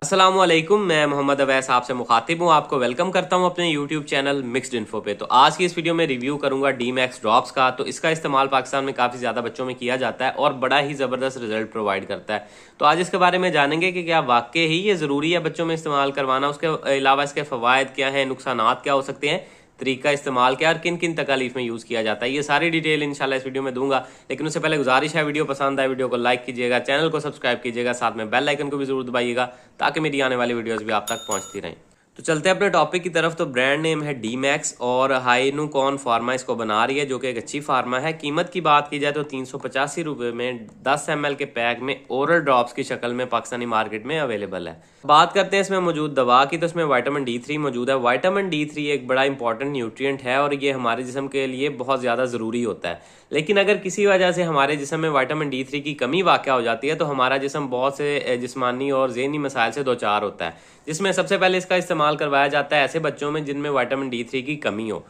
अस्सलामुअलैकुम, मैं मोहम्मद अवैस आपसे मुखातिब हूँ। आपको वेलकम करता हूँ अपने यूट्यूब चैनल मिक्स्ड इन्फो पे। तो आज की इस वीडियो में रिव्यू करूंगा डी मैक्स ड्रॉप्स का। तो इसका इस्तेमाल पाकिस्तान में काफ़ी ज़्यादा बच्चों में किया जाता है और बड़ा ही ज़बरदस्त रिजल्ट प्रोवाइड करता है। तो आज इसके बारे में जानेंगे कि क्या वाकई ही ये ज़रूरी है बच्चों में इस्तेमाल करवाना, उसके अलावा इसके फ़वाइद क्या हैं, नुकसानात क्या हो सकते हैं, तरीका इस्तेमाल क्या और किन किन तकालीफ में यूज़ किया जाता है, ये सारी डिटेल इंशाल्लाह इस वीडियो में दूंगा। लेकिन उससे पहले गुजारिश है, वीडियो पसंद आए वीडियो को लाइक कीजिएगा, चैनल को सब्सक्राइब कीजिएगा, साथ में बेल आइकन को भी जरूर दबाइएगा ताकि मेरी आने वाली वीडियोस भी आप तक पहुंचती रहें। तो चलते हैं अपने टॉपिक की तरफ। तो ब्रांड नेम है डी मैक्स और हाइनुकॉन फार्मा इसको बना रही है, जो कि एक अच्छी फार्मा है। कीमत की बात की जाए तो 385 रुपये में 10 ml के पैक में ओरल ड्रॉप्स की शक्ल में पाकिस्तानी मार्केट में अवेलेबल है। बात करते हैं इसमें मौजूद दवा की, तो इसमें विटामिन D3 मौजूद है। विटामिन D3 एक बड़ा इंपॉर्टेंट न्यूट्रिएंट है और ये हमारे जिस्म के लिए बहुत ज़्यादा ज़रूरी होता है। लेकिन अगर किसी वजह से हमारे जिस्म में विटामिन D3 की कमी वाक़या हो जाती है तो हमारा जिस्म बहुत से जिस्मानी और ज़हनी मसाइल से दो चार होता है, जिसमें सबसे पहले इसका इस्तेमाल करवाया जाता है ऐसे बच्चों में जिनमें विटामिन D3 की कमी हो।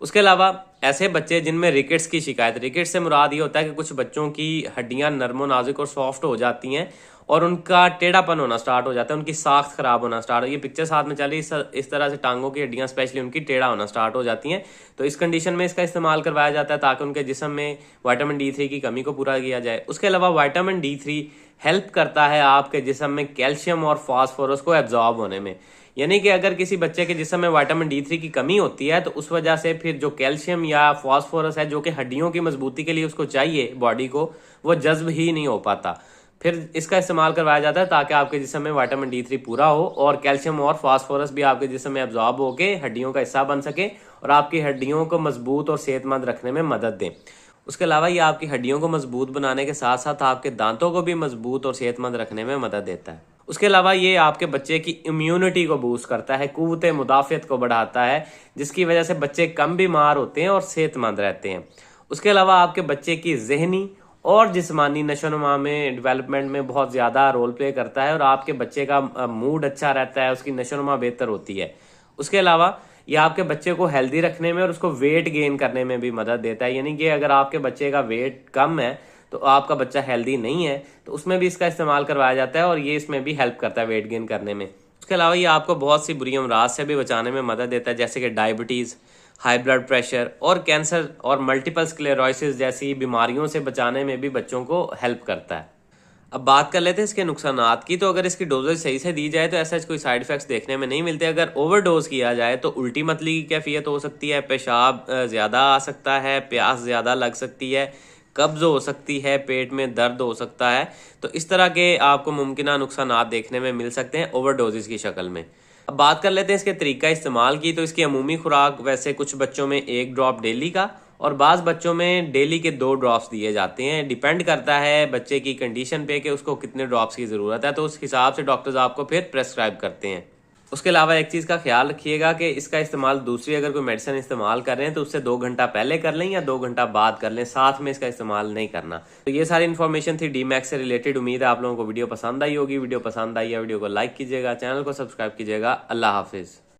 उसके अलावा ऐसे बच्चे जिनमें रिकेट्स की शिकायत, रिकेट्स से मुराद ये होता है कि कुछ बच्चों की हड्डियां नरमो नाजुक और सॉफ्ट हो जाती हैं और उनका टेढ़ापन होना स्टार्ट हो जाता है, उनकी साख्त खराब होना स्टार्ट हो। ये पिक्चर साथ में चली, इस तरह से टांगों की हड्डियां स्पेशली उनकी टेढ़ा होना स्टार्ट हो जाती हैं। तो इस कंडीशन में इसका इस्तेमाल करवाया जाता है ताकि उनके जिस्म में विटामिन D3 की कमी को पूरा किया जाए। उसके अलावा विटामिन D3 हेल्प करता है आपके जिस्म में कैल्शियम और फास्फोरस को एब्जॉर्ब होने में। यानी कि अगर किसी बच्चे के जिस्म में विटामिन D3 की कमी होती है तो उस वजह से फिर जो कैल्शियम या फास्फोरस है जो कि हड्डियों की मजबूती के लिए उसको चाहिए बॉडी को, वो जज्ब ही नहीं हो पाता। फिर इसका इस्तेमाल करवाया जाता है ताकि आपके जिस्म में विटामिन D3 पूरा हो और कैल्शियम और फास्फोरस भी आपके जिस्म में एब्जॉर्ब होके हड्डियों का हिस्सा बन सके और आपकी हड्डियों को मजबूत और सेहतमंद रखने में मदद दें। उसके अलावा ये आपकी हड्डियों को मजबूत बनाने के साथ साथ आपके दांतों को भी मजबूत और सेहतमंद रखने में मदद देता है। उसके अलावा ये आपके बच्चे की इम्यूनिटी को बूस्ट करता है, कुव्वत मुदाफ़ियत को बढ़ाता है, जिसकी वजह से बच्चे कम बीमार होते हैं और सेहतमंद रहते हैं। उसके अलावा आपके बच्चे की जहनी और जिस्मानी नशोनुमा में डेवलपमेंट में बहुत ज़्यादा रोल प्ले करता है और आपके बच्चे का मूड अच्छा रहता है, उसकी नशोनुमा बेहतर होती है। उसके अलावा ये आपके बच्चे को हेल्दी रखने में और उसको वेट गेन करने में भी मदद देता है। यानी कि अगर आपके बच्चे का वेट कम है तो आपका बच्चा हेल्दी नहीं है तो उसमें भी इसका इस्तेमाल करवाया जाता है और ये इसमें भी हेल्प करता है वेट गेन करने में। उसके अलावा ये आपको बहुत सी बुरी अमराज से भी बचाने में मदद देता है, जैसे कि डायबिटीज़, हाई ब्लड प्रेशर और कैंसर और मल्टीपल स्क्लेरोसिस जैसी बीमारियों से बचाने में भी बच्चों को हेल्प करता है। अब बात कर लेते हैं इसके नुकसानात की। तो अगर इसकी डोजेज सही से दी जाए तो ऐसा कोई साइड इफेक्ट्स देखने में नहीं मिलते। अगर ओवरडोज किया जाए तो उल्टी मतली की कैफियत हो सकती है, पेशाब ज़्यादा आ सकता है, प्यास ज़्यादा लग सकती है, कब्ज हो सकती है, पेट में दर्द हो सकता है। तो इस तरह के आपको मुमकिन नुकसानात देखने में मिल सकते हैं ओवरडोजेज की शक्ल में। अब बात कर लेते हैं इसके तरीका इस्तेमाल की। तो इसकी अमूमी खुराक वैसे कुछ बच्चों में 1 ड्रॉप डेली का और बाज़ बच्चों में डेली के 2 ड्रॉप्स दिए जाते हैं। डिपेंड करता है बच्चे की कंडीशन पे कि उसको कितने ड्रॉप्स की ज़रूरत है, तो उस हिसाब से डॉक्टर्स आपको फिर प्रेस्क्राइब करते हैं। उसके अलावा एक चीज़ का ख्याल रखिएगा कि इसका इस्तेमाल दूसरी अगर कोई मेडिसिन इस्तेमाल कर रहे हैं तो उससे 2 घंटा पहले कर लें या 2 घंटा बाद कर लें, साथ में इसका इस्तेमाल नहीं करना। तो ये सारी इन्फॉर्मेशन थी डी मैक्स से रिलेटेड। उम्मीद है आप लोगों को वीडियो पसंद आई होगी। वीडियो पसंद आई है वीडियो को लाइक कीजिएगा, चैनल को सब्सक्राइब कीजिएगा। अल्लाह हाफिज़।